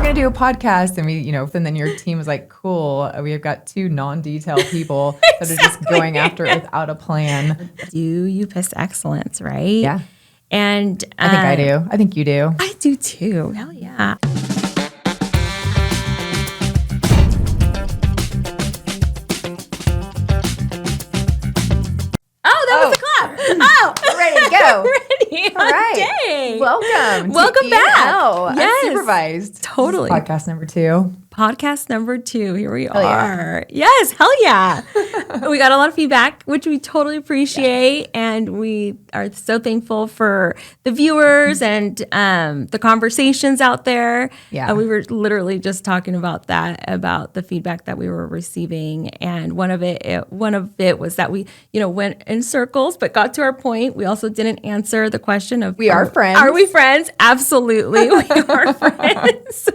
going to do a podcast. And and then your team was like, cool. We've got 2 non-detailed people that are just going after it without a plan. You piss excellence, right? Yeah. And I think I do. I think you do. I do too. Hell yeah. Was a clap. Oh, we're ready to go. Ready. All right. Dang. Welcome back. Yes. Unsupervised. Totally. Podcast number 2. Podcast number 2. Here we are. Yeah. Yes. Hell yeah. We got a lot of feedback, which we totally appreciate. Yeah. And we are so thankful for the viewers and the conversations out there. Yeah. We were literally just talking about that, about the feedback that we were receiving. And one of it was that we, went in circles, but got to our point. We also didn't answer the question of, we are friends. Are we friends? Absolutely. We are friends.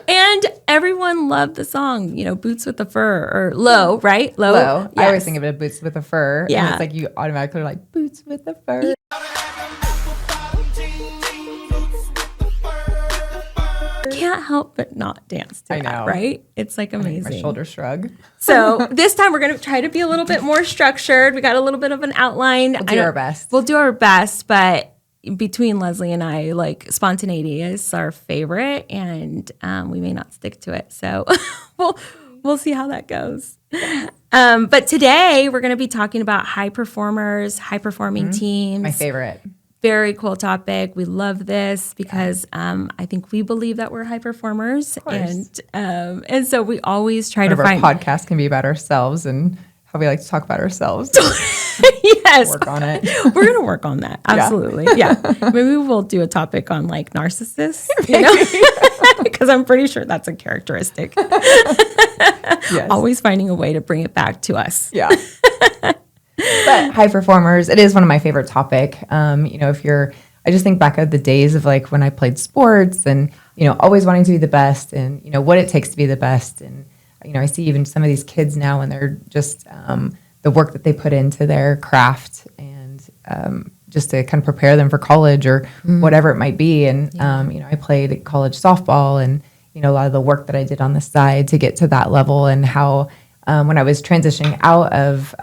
And everyone loved the song, Boots with the Fur, or Low, right? Low. Yes. I always think of it as Boots with the Fur. Yeah. And it's like you automatically are like, Boots with the Fur. Can't help but not dance to that, right? It's like amazing. My shoulders shrug. So this time we're going to try to be a little bit more structured. We got a little bit of an outline. We'll do our best. We'll do our best, but between Leslie and I, like, spontaneity is our favorite, and we may not stick to it. So we'll see how that goes. But today we're going to be talking about high performers, high performing teams. My favorite. Very cool topic. We love this because I think we believe that we're high performers, and so we always try to find. Our podcast can be about ourselves and how we like to talk about ourselves. Yes. Work on it. We're going to work on that. Absolutely. Yeah. Maybe we'll do a topic on like narcissists, because I'm pretty sure that's a characteristic. Yes. Always finding a way to bring it back to us. Yeah. But high performers, it is one of my favorite topic. I just think back of the days of like when I played sports and, always wanting to be the best and, what it takes to be the best. And, I see even some of these kids now and they're just the work that they put into their craft and just to kind of prepare them for college or whatever it might be. And, I played college softball and, a lot of the work that I did on the side to get to that level and how when I was transitioning out of,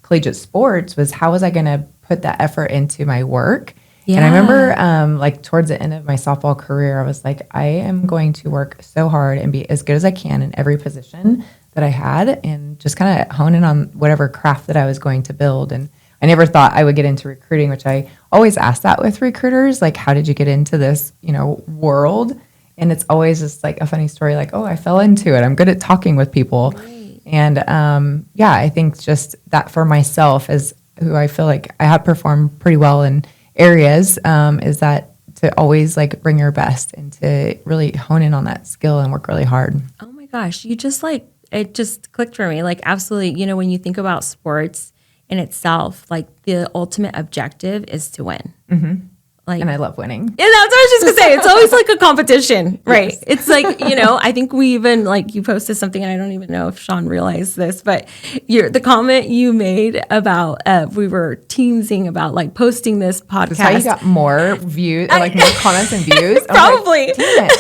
collegiate sports was how was I going to put that effort into my work? Yeah. And I remember like towards the end of my softball career, I was like, I am going to work so hard and be as good as I can in every position that I had and just kind of hone in on whatever craft that I was going to build. And I never thought I would get into recruiting, which I always ask that with recruiters, like, how did you get into this, world? And it's always just like a funny story, like, oh, I fell into it. I'm good at talking with people. Right. And I think just that for myself as who I feel like I have performed pretty well in areas is that to always like bring your best and to really hone in on that skill and work really hard. Oh my gosh, you just it just clicked for me. Like absolutely, when you think about sports in itself, like the ultimate objective is to win. Mm-hmm. And I love winning. Yeah, that's what I was just going to say. It's always like a competition, right? Yes. It's like, I think we even, like, you posted something, and I don't even know if Sean realized this, but the comment you made about, we were teasing about, like, posting this podcast. Is how you got more views, or, like, more comments and views? Probably. Like,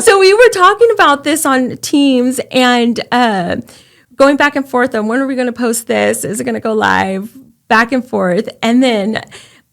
so we were talking about this on Teams, and going back and forth on when are we going to post this? Is it going to go live? Back and forth. And then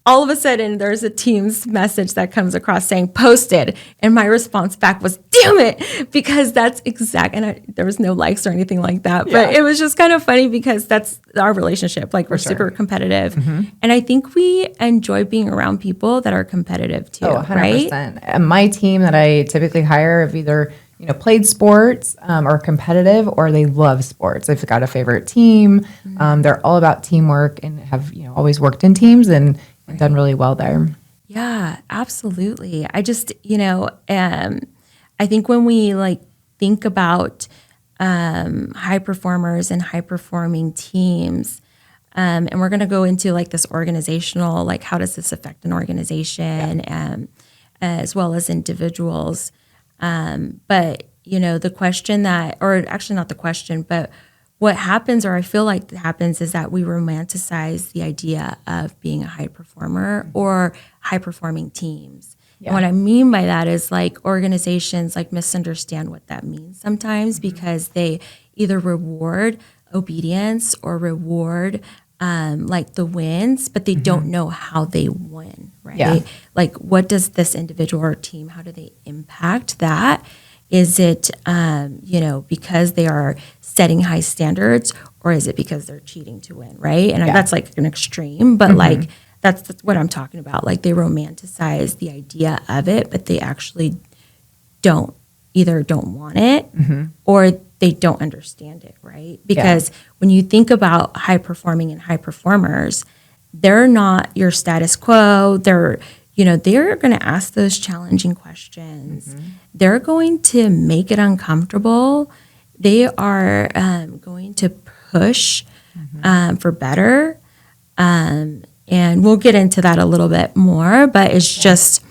all of a sudden, there's a Teams message that comes across saying posted. And my response back was, damn it, because that's exact. And there was no likes or anything like that. Yeah. But it was just kind of funny because that's our relationship. Like, we're super competitive. Mm-hmm. And I think we enjoy being around people that are competitive too. Oh, 100%. Right? And my team that I typically hire have either played sports or competitive, or they love sports. They've got a favorite team. Mm-hmm. They're all about teamwork and have always worked in teams and done really well there. Yeah, absolutely. I just, I think when we think about high performers and high performing teams, and we're going to go into this organizational, how does this affect an organization, as well as individuals. But, the question or actually not the question, but what happens, or I feel like happens, is that we romanticize the idea of being a high performer or high performing teams. And what I mean by that is like organizations like misunderstand what that means sometimes because they either reward obedience or reward like the wins, but they don't know how they win, right? Yeah. Like what does this individual or team, how do they impact that? Is it, because they are setting high standards, or is it because they're cheating to win, right? And that's like an extreme, but like that's what I'm talking about. Like they romanticize the idea of it, but they actually don't want it or they don't understand it, right? Because when you think about high performing and high performers, they're not your status quo. They're going to ask those challenging questions. They're going to make it uncomfortable. They are going to push for better. And we'll get into that a little bit more, but it's just,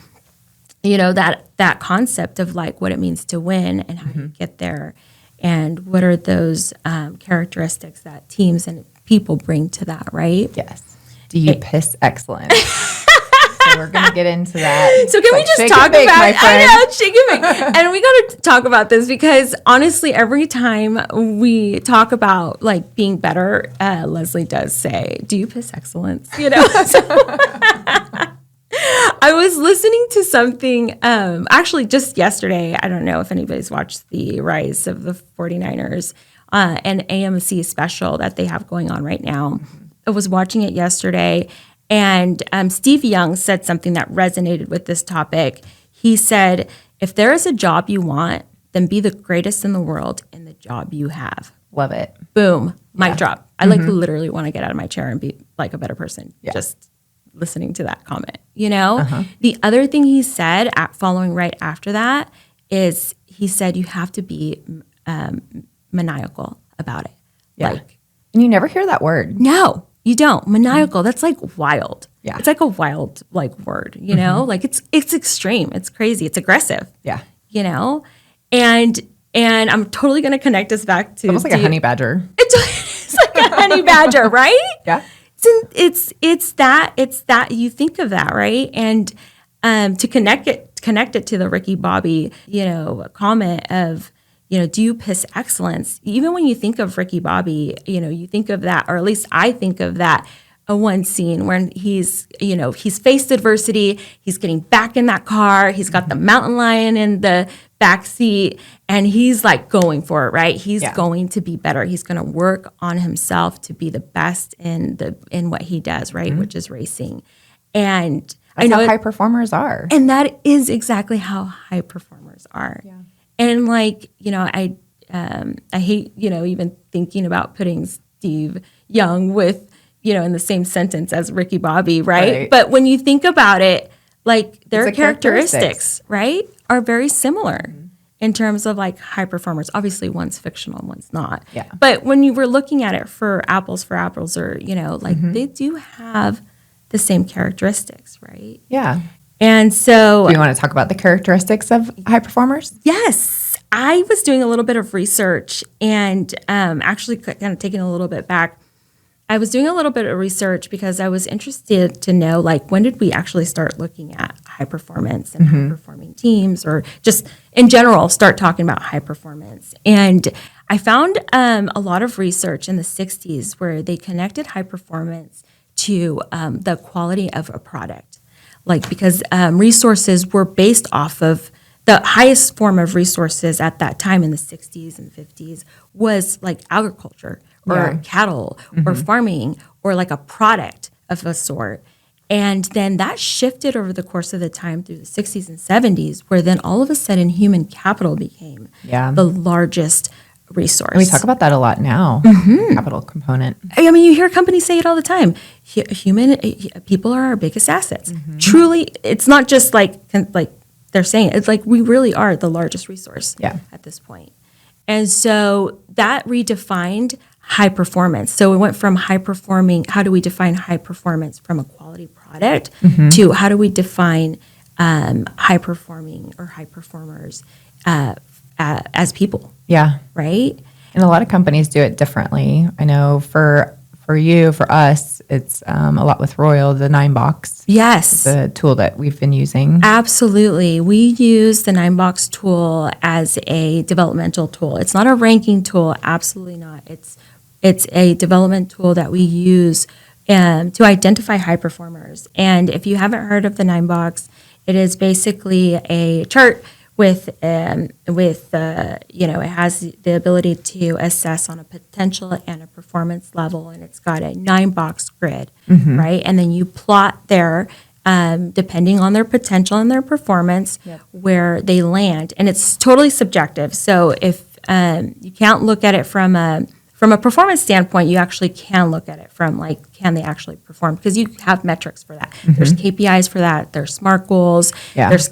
that concept of like what it means to win and how you get there and what are those characteristics that teams and people bring to that, right? Yes. Do you piss excellence? So we're going to get into that. So can we just talk about I know, shake and bake. And we got to talk about this because honestly, every time we talk about like being better, Leslie does say, do you piss excellence? I was listening to something actually just yesterday. I don't know if anybody's watched the Rise of the 49ers, an AMC special that they have going on right now. I was watching it yesterday. And Steve Young said something that resonated with this topic. He said, if there is a job you want, then be the greatest in the world in the job you have. Love it. Boom. Mic drop. I like literally want to get out of my chair and be like a better person. Just listening to that comment, The other thing he said following right after that is he said you have to be maniacal about it. Yeah. And you never hear that word. No. You don't. Maniacal, that's like wild. Yeah. It's like a wild like word, Like it's extreme. It's crazy. It's aggressive. Yeah. And I'm totally going to connect us back to almost like a honey badger. It's like a honey badger, right? Yeah. It's that you think of that, right? And to connect it to the Ricky Bobby, comment of do you piss excellence? Even when you think of Ricky Bobby, you think of that, or at least I think of that one scene when he's faced adversity, he's getting back in that car, he's got the mountain lion in the back seat, and he's like going for it, right? He's going to be better. He's going to work on himself to be the best in what he does, right? Which is racing. And that's how high performers are. And that is exactly how high performers are. Yeah. And like, I hate, even thinking about putting Steve Young with, in the same sentence as Ricky Bobby, right? But when you think about it, like their characteristics, right, are very similar in terms of like high performers. Obviously, one's fictional, one's not. Yeah. But when you were looking at it for apples, or, they do have the same characteristics, right? Yeah. And so, do you want to talk about the characteristics of high performers? Yes. I was doing a little bit of research and actually kind of taking a little bit back. I was doing a little bit of research because I was interested to know, like, when did we actually start looking at high performance and high performing teams, or just in general start talking about high performance. And I found a lot of research in the 60s where they connected high performance to the quality of a product. Like, because resources were based off of the highest form of resources at that time in the 60s and 50s was like agriculture or cattle or farming or like a product of a sort. And then that shifted over the course of the time through the 60s and 70s, where then all of a sudden human capital became the largest resource. And we talk about that a lot now, capital component. I mean, you hear companies say it all the time. People are our biggest assets. Truly, it's not just like they're saying it. It's like we really are the largest resource at this point. And so that redefined high performance. So we went from high performing, how do we define high performance from a quality product to how do we define high performing or high performers as people. Yeah. Right? And a lot of companies do it differently. I know for for you, for us, it's a lot with Royal, the 9-box. Yes. The tool that we've been using. Absolutely. We use the 9-box tool as a developmental tool. It's not a ranking tool. Absolutely not. It's a development tool that we use to identify high performers. And if you haven't heard of the 9-box, it is basically a chart with it has the ability to assess on a potential and a performance level, and it's got a 9-box grid, right? And then you plot their depending on their potential and their performance, where they land, and it's totally subjective. So if you can't look at it from a performance standpoint, you actually can look at it from can they actually perform? Because you have metrics for that. There's KPIs for that. There's SMART goals. There's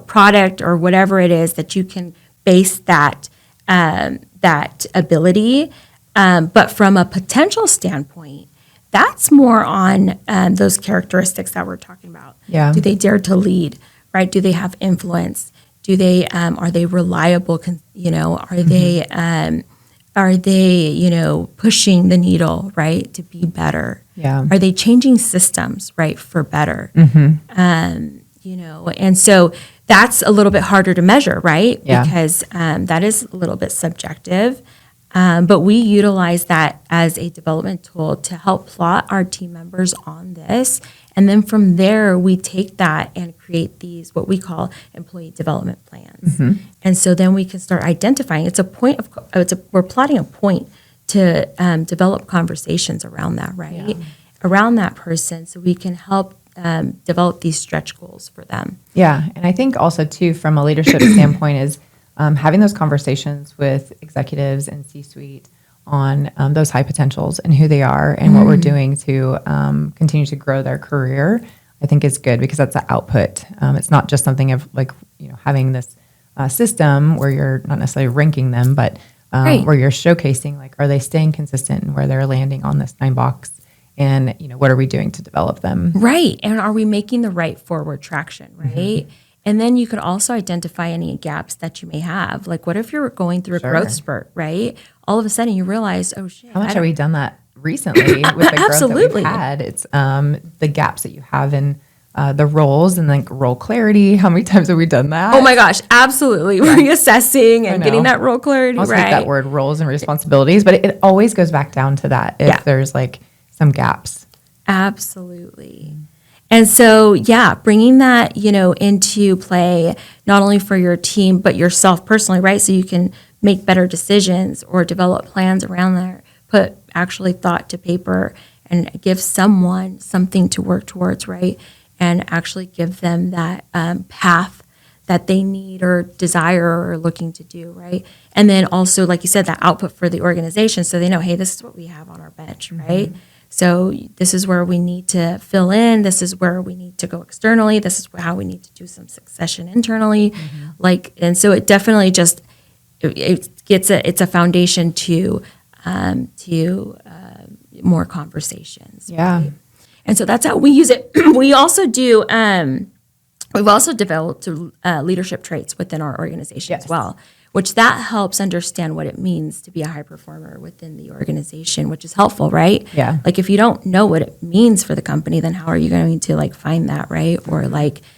product or whatever it is that you can base that ability. But from a potential standpoint, that's more on those characteristics that we're talking about. Yeah. Do they dare to lead? Right? Do they have influence? Do they are they reliable? Are they pushing the needle, right, to be better? Yeah. Are they changing systems, right, for better? And so that's a little bit harder to measure, right? Yeah. Because that is a little bit subjective. But we utilize that as a development tool to help plot our team members on this. And then from there, we take that and create these, what we call employee development plans. And so then we can start identifying. We're plotting a point to develop conversations around that, right? Yeah. Around that person, so we can help develop these stretch goals for them. Yeah. And I think also too, from a leadership standpoint, is having those conversations with executives and C-suite on those high potentials and who they are and what we're doing to continue to grow their career, I think is good, because that's the output. It's not just something of having this system where you're not necessarily ranking them, but where you're showcasing, are they staying consistent and where they're landing on this 9-box, and what are we doing to develop them? Right. And are we making the right forward traction, right? And then you could also identify any gaps that you may have. Like, what if you're going through a growth spurt, right? All of a sudden you realize, oh shit. How much have we done that recently with the growth that we've had? It's the gaps that you have in the roles and role clarity. How many times have we done that? Oh my gosh, absolutely. Reassessing and getting that role clarity, I'll take that word, roles and responsibilities, but it always goes back down to that if there's some gaps. Absolutely. And so, bringing that, into play, not only for your team, but yourself personally, right? So you can make better decisions or develop plans around there, put actually thought to paper and give someone something to work towards, right? And actually give them that path that they need or desire or are looking to do, right? And then also, like you said, that output for the organization, so they know, hey, this is what we have on our bench, right? So this is where we need to fill in. This is where we need to go externally. This is how we need to do some succession internally. And so it definitely just it's a foundation to more conversations. Yeah. Right? And so that's how we use it. We also do. We've also developed leadership traits within our organization as well, which that helps understand what it means to be a high performer within the organization, which is helpful, right? Yeah. If you don't know what it means for the company, then how are you going to find that, right? Or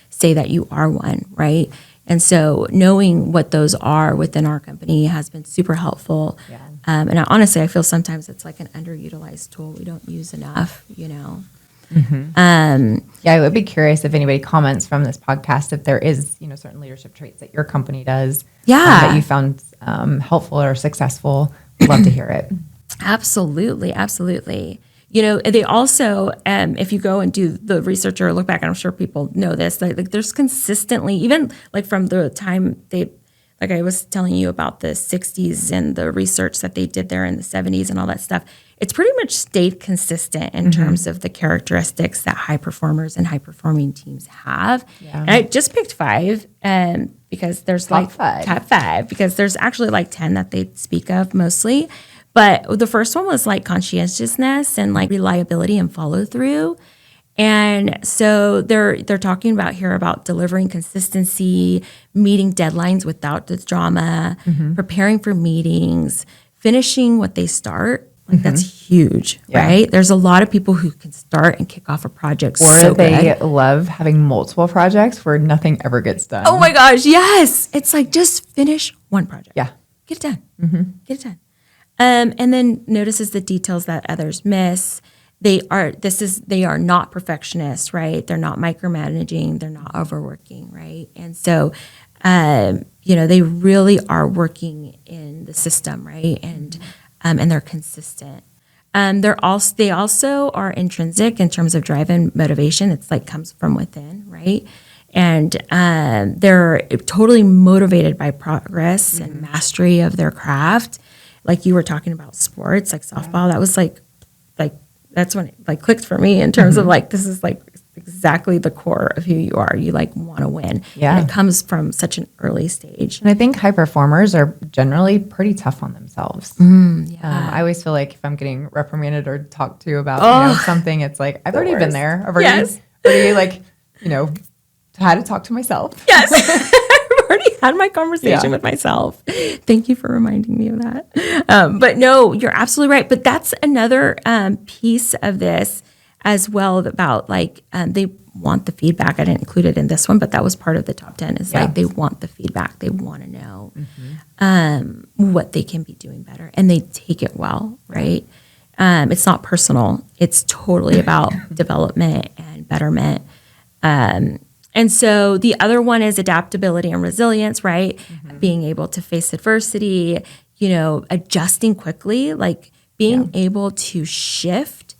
say that you are one, right? And so knowing what those are within our company has been super helpful. Yeah. And honestly, I feel sometimes it's an underutilized tool we don't use enough, I would be curious if anybody comments from this podcast if there is, certain leadership traits that your company does that you found helpful or successful. We'd love to hear it. Absolutely. They also, if you go and do the research or look back, and I'm sure people know this, there's consistently, even from the time I was telling you about the 60s and the research that they did there in the 70s and all that stuff, it's pretty much stayed consistent in terms of the characteristics that high performers and high performing teams have. Yeah. And I just picked 5 because there's top 5 because there's actually 10 that they speak of mostly. But the first one was conscientiousness and reliability and follow through. And so they're talking about delivering consistency, meeting deadlines without the drama, preparing for meetings, finishing what they start. That's huge, right? There's a lot of people who can start and kick off a project or they love having multiple projects where nothing ever gets done. Oh my gosh, yes. It's like just finish one project. Yeah. Get it done. Get it done. And then notices the details that others miss. They are not perfectionists, right? They're not micromanaging. They're not overworking, right? And so, they really are working in the system, right? And they're consistent. They also are intrinsic in terms of drive and motivation. It's like comes from within, right? And they're totally motivated by progress and mastery of their craft. Like you were talking about sports, like softball, that was like that's when it like clicked for me in terms of like, this is like exactly the core of who you are. You like want to win. Yeah. And it comes from such an early stage. And I think high performers are generally pretty tough on themselves. I always feel like if I'm getting reprimanded or talked to about something, it's like, I've already been there. I've already like, had to talk to myself. Yes. I've already had my conversation with myself. Thank you for reminding me of that. But no, you're absolutely right. But that's another piece of this as well about like they want the feedback. I didn't include it in this one, but that was part of the top 10 is like they want the feedback. They want to know what they can be doing better. And they take it well, right? It's not personal. It's totally about development and betterment. And so the other one is adaptability and resilience, right? Being able to face adversity, adjusting quickly, like being able to shift,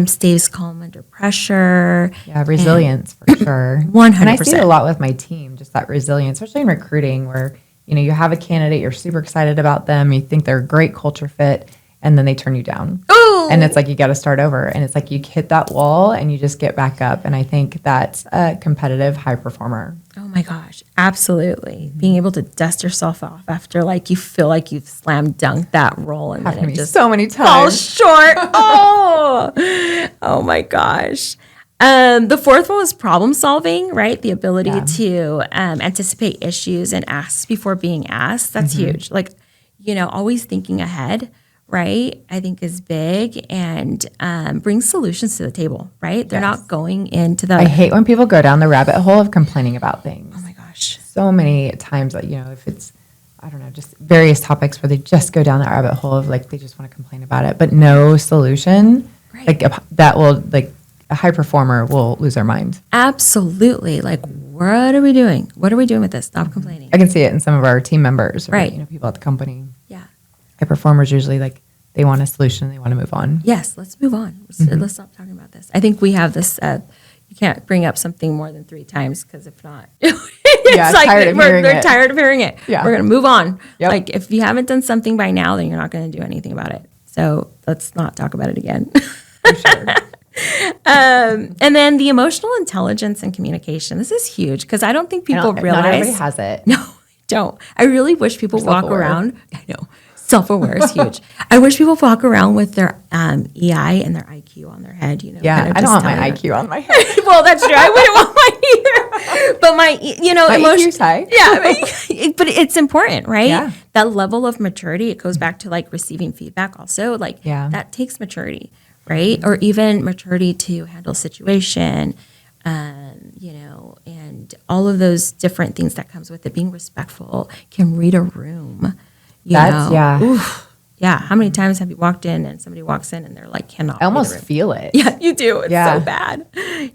stays calm under pressure. Yeah, resilience for sure. 100%. And I see it a lot with my team, just that resilience, especially in recruiting where, you have a candidate, you're super excited about them, you think they're a great culture fit, and then they turn you down. Ooh. And it's like you got to start over. And it's like you hit that wall and you just get back up. And I think that's a competitive high performer. Oh my gosh, absolutely. Being able to dust yourself off after like you feel like you've slam dunked that role and then it just so many times falls short. Oh my gosh. The fourth one was problem solving, right? The ability to anticipate issues and ask before being asked. That's huge. Like, always thinking ahead. Right, I think is big and brings solutions to the table, right? They're not going into the... I hate when people go down the rabbit hole of complaining about things. Oh my gosh. So many times that, if it's, I don't know, just various topics where they just go down that rabbit hole of like, they just want to complain about it, but no solution. Right. Like that will, like a high performer will lose their mind. Absolutely. Like, what are we doing? What are we doing with this? Stop complaining. I can see it in some of our team members, or, right? People at the company. Yeah. High performers usually like, they want a solution. They want to move on. Yes, let's move on. Let's stop talking about this. I think we have this. You can't bring up something more than 3 times because if not, it's like they're tired of hearing it. Yeah. We're going to move on. Yep. Like if you haven't done something by now, then you're not going to do anything about it. So let's not talk about it again. For sure. And then the emotional intelligence and communication. This is huge because I don't think people realize. Not everybody has it. No, I don't. I really wish people walk around. I know. Self-aware is huge. I wish people walk around with their EI and their IQ on their head. Yeah, I don't want my IQ on my head. Well, that's true. I wouldn't want mine either. But my IQ's high. Yeah, but it's important, right? Yeah. That level of maturity. It goes back to like receiving feedback. Also, like that takes maturity, right? Or even maturity to handle situation. And all of those different things that comes with it. Being respectful, can read a room. Oof. Yeah. How many times have you walked in and somebody walks in and they're like, cannot. I almost feel it. Yeah, you do. It's so bad.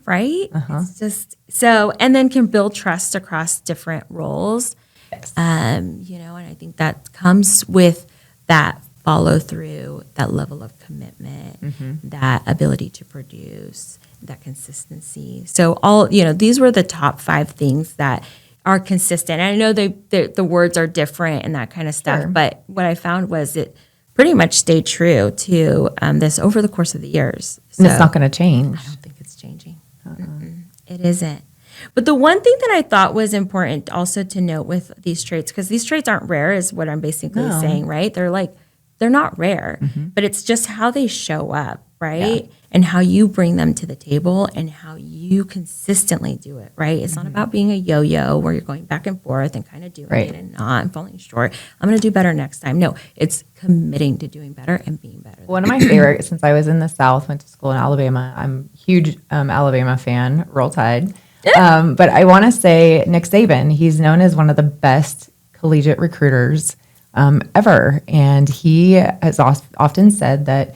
Right? It's just so, and then can build trust across different roles. Yes. And I think that comes with that follow through, that level of commitment, that ability to produce, that consistency. So these were the top 5 things that are consistent. And I know the words are different and that kind of stuff, but what I found was it pretty much stayed true to this over the course of the years. So, and it's not going to change. I don't think it's changing. It isn't. But the one thing that I thought was important also to note with these traits, because these traits aren't rare is what I'm basically saying, right? They're not rare, but it's just how they show up, right? and how you bring them to the table and how you consistently do it, right? It's not about being a yo-yo where you're going back and forth and kind of doing it and not and falling short. I'm going to do better next time. No, it's committing to doing better and being better. One of my favorite, since I was in the South, went to school in Alabama, I'm a huge Alabama fan, Roll Tide. But I want to say Nick Saban, he's known as one of the best collegiate recruiters ever. And he has often said that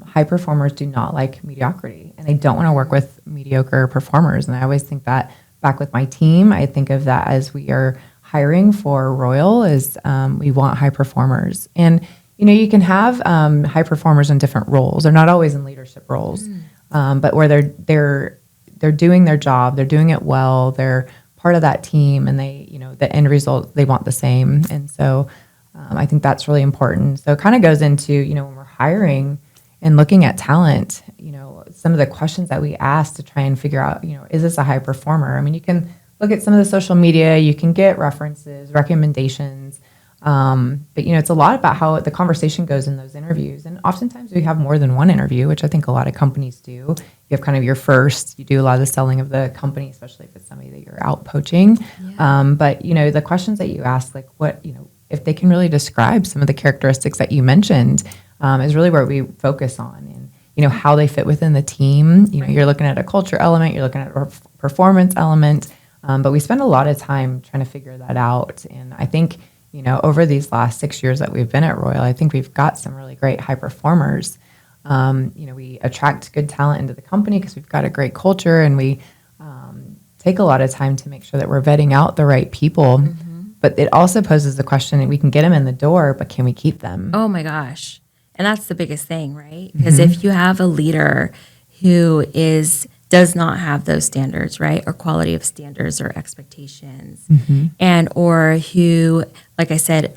high performers do not like mediocrity and they don't want to work with mediocre performers. And I always think that back with my team, I think of that as we are hiring for Royal is we want high performers. And, you know, you can have high performers in different roles. They're not always in leadership roles, but where they're doing their job, they're doing it well, they're part of that team, and they, you know, the end result, they want the same. And so I think that's really important. So it kind of goes into, you know, when we're hiring and looking at talent, you know, some of the questions that we ask to try and figure out, you know, is this a high performer? I mean, you can look at some of the social media, you can get references, recommendations, but, you know, it's a lot about how the conversation goes in those interviews. And oftentimes we have more than one interview, which I think a lot of companies do. You have kind of your first, you do a lot of the selling of the company, especially if it's somebody that you're out poaching. Yeah. But, you know, the questions that you ask, like what, you know, if they can really describe some of the characteristics that you mentioned, is really where we focus on, and, you know, how they fit within the team. You know, you're looking at a culture element, you're looking at a performance element, but we spend a lot of time trying to figure that out. And I think, you know, over these last 6 years that we've been at Royal, I think we've got some really great high performers. You know, we attract good talent into the company because we've got a great culture, and we take a lot of time to make sure that we're vetting out the right people. But it also poses the question that we can get them in the door, but can we keep them? Oh my gosh. And that's the biggest thing, right? Because if you have a leader who does not have those standards, right, or quality of standards or expectations, and or who, like I said,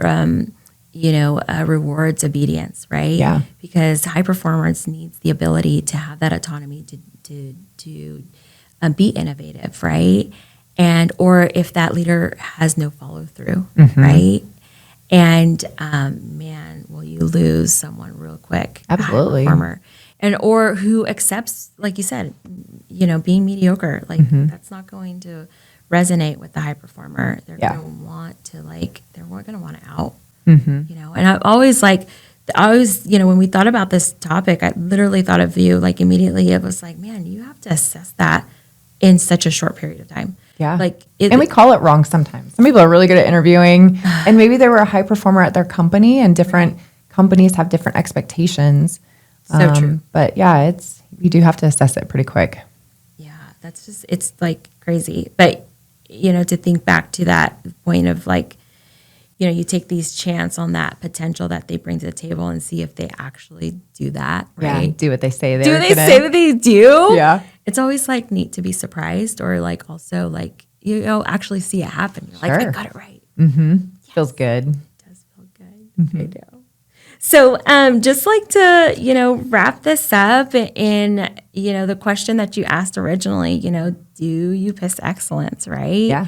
you know, rewards obedience, right? Yeah. Because high performance needs the ability to have that autonomy to be innovative, right? And or if that leader has no follow through, right? And man, will you lose someone real quick? Absolutely. Performer. And or who accepts, like you said, you know, being mediocre. Like that's not going to resonate with the high performer. They're going to want to they're going to want to out. You know, and I always, you know, when we thought about this topic, I literally thought of you like immediately. It was like, man, you have to assess that in such a short period of time. Yeah. And we call it wrong sometimes. Some people are really good at interviewing, and maybe they were a high performer at their company, and different companies have different expectations. So true. But yeah, you do have to assess it pretty quick. Yeah, that's just, it's like crazy. But, you know, to think back to that point of like, you know, you take these chance on that potential that they bring to the table and see if they actually do that, right? Yeah, do what they say Do they say that they do? Yeah. It's always like neat to be surprised, or like also like, you know, actually see it happen. You're like, I got it right. Yes. Feels good. It does feel good. I know. So just like to, you know, wrap this up in, you know, the question that you asked originally, you know, do you piss excellence, right? Yeah.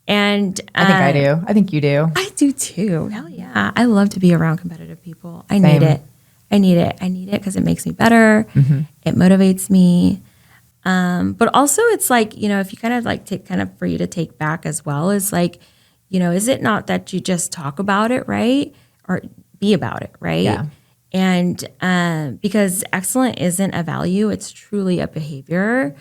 And I think I do. I think you do. I do too. Hell yeah. I love to be around competitive people. I need it. I need it because it makes me better. It motivates me. But also it's like, you know, if you kind of like take kind of for you to take back as well is like, you know, is it not that you just talk about it, right? Or be about it, right? Yeah. And because excellent isn't a value, it's truly a behavior.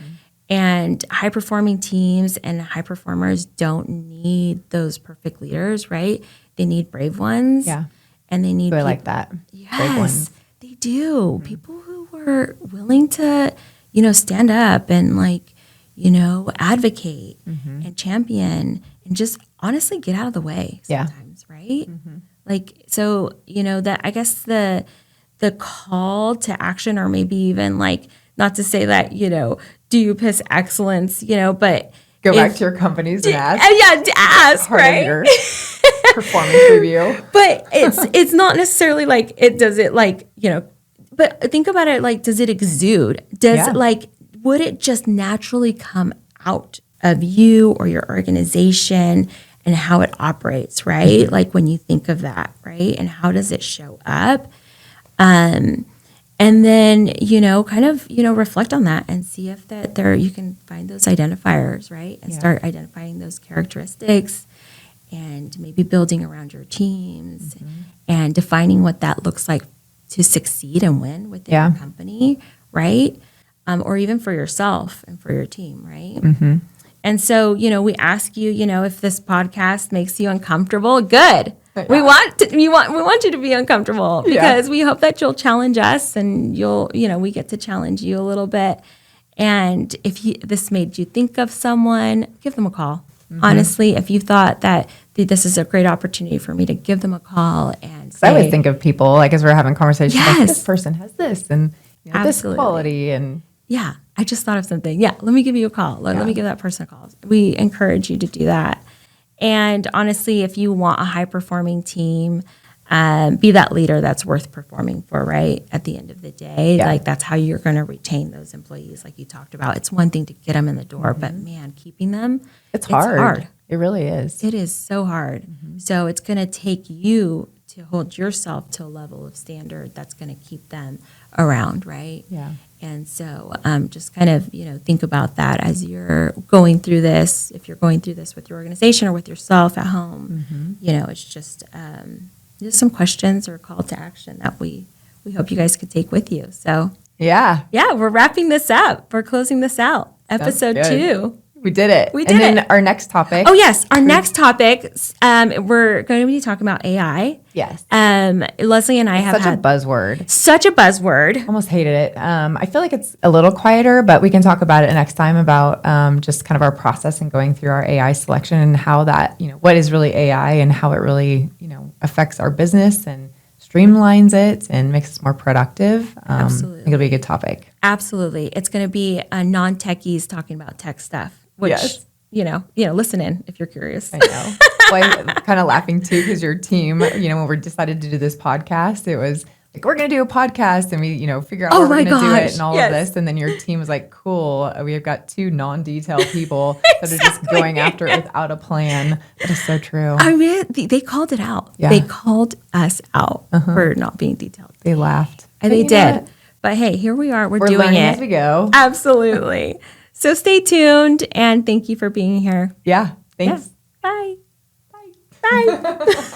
And high performing teams and high performers don't need those perfect leaders, right? They need brave ones. Yeah. And they need I like that. Yes, brave ones. They do. People who were willing to, you know, stand up and like, you know, advocate and champion and just honestly get out of the way sometimes, right? Like, so, you know, that I guess the call to action, or maybe even like, not to say that, you know, do you piss excellence, you know, but go back to your companies and ask. Yeah, to ask, right? Your performance review. But it's not necessarily like does it like, you know, but think about it like, does it exude? Does it like, would it just naturally come out of you or your organization and how it operates, right? Like when you think of that, right? And how does it show up? And then, kind of, reflect on that and see if you can find those identifiers, right? And start identifying those characteristics and maybe building around your teams and defining what that looks like to succeed and win within your company, right? Or even for yourself and for your team, right? Mm-hmm. And so, we ask you, if this podcast makes you uncomfortable, good. Yeah. We want you to be uncomfortable because we hope that you'll challenge us and we get to challenge you a little bit. And if this made you think of someone, give them a call. Mm-hmm. Honestly, if you thought that this is a great opportunity for me to give them a call and say, I always think of people like as we're having conversations, like this person has this and this quality and I just thought of something. Yeah, let me give you a call. Let me give that person a call. We encourage you to do that. And honestly, if you want a high-performing team, be that leader that's worth performing for, right? At the end of the day, like that's how you're going to retain those employees like you talked about. It's one thing to get them in the door, but man, keeping them, it's hard. It really is. It is so hard. Mm-hmm. So it's going to take you to hold yourself to a level of standard that's going to keep them around, right? Yeah. And so just kind of, think about that as you're going through this. If you're going through this with your organization or with yourself at home, it's just some questions or a call to action that we hope you guys could take with you. So yeah, we're wrapping this up. We're closing this out. Episode 2. We did it. And then our next topic. Oh, yes. Our next topic, we're going to be talking about AI. Yes. Leslie and I have had buzzword. Such a buzzword. Almost hated it. I feel like it's a little quieter, but we can talk about it next time about just kind of our process and going through our AI selection and how that, what is really AI and how it really, affects our business and streamlines it and makes us more productive. Absolutely. I think it'll be a good topic. Absolutely. It's going to be non-techies talking about tech stuff, which, listen in if you're curious. I know. Well, I'm kind of laughing too because your team, when we decided to do this podcast, it was like, we're going to do a podcast and we, figure out how we're going to do it and all of this. And then your team was like, cool. We've got 2 non-detailed people that are just going after it without a plan. That is so true. I mean, they called it out. Yeah. They called us out for not being detailed. They laughed. And they did. But hey, here we are. We're doing learning it as we go. Absolutely. So stay tuned and thank you for being here. Yeah. Thanks. Yeah. Bye. Bye. Bye.